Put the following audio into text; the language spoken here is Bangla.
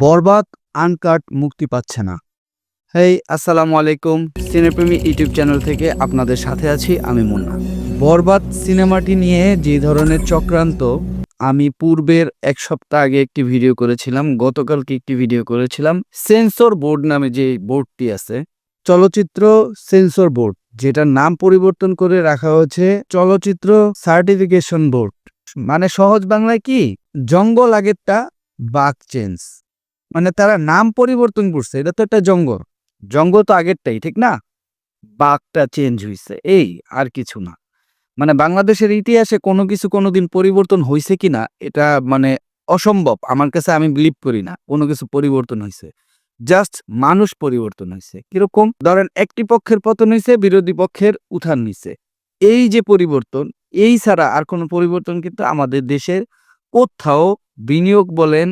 বরবাদ আনকাট মুক্তি পাচ্ছে না। হেই আসসালামু আলাইকুম, সিনেপ্রেমী ইউটিউব চ্যানেল থেকে আপনাদের সাথে আছি আমি মুন্না। বরবাদ সিনেমাটি নিয়ে যে ধরনের চক্রান্ত, আমি পূর্বের এক সপ্তাহ আগে একটি ভিডিও করেছিলাম, গতকালকে একটি ভিডিও করেছিলাম। সেন্সর বোর্ড নামে যে বোর্ডটি আছে, চলচ্চিত্র সেন্সর বোর্ড, যেটার নাম পরিবর্তন করে রাখা হয়েছে চলচ্চিত্র সার্টিফিকেশন বোর্ড। মানে সহজ বাংলায় কি, জঙ্গল আগেরটা, বাঘ চেঞ্জ। মানে তারা নাম পরিবর্তন করছে, এটা তো একটা জঙ্গল। জঙ্গল তো আগেরটাই, ঠিক না? বাঘটা চেঞ্জ হইছে, এই আর কিছু না। মানে বাংলাদেশের ইতিহাসে কোনো কিছু কোনোদিন পরিবর্তন হইছে কিনা এটা মানে অসম্ভব আমার কাছে, আমি বিলিভ করি না কোনো কিছু পরিবর্তন হইছে। জাস্ট মানুষ পরিবর্তন হইছে। কিরকম ধরেন, একটি পক্ষের পতন হইছে, বিরোধী পক্ষের উত্থান নিছে। এই যে পরিবর্তন, এই ছাড়া আর কোনো পরিবর্তন কিন্তু আমাদের দেশের কোথাও, বিনিয়োগ বলেন,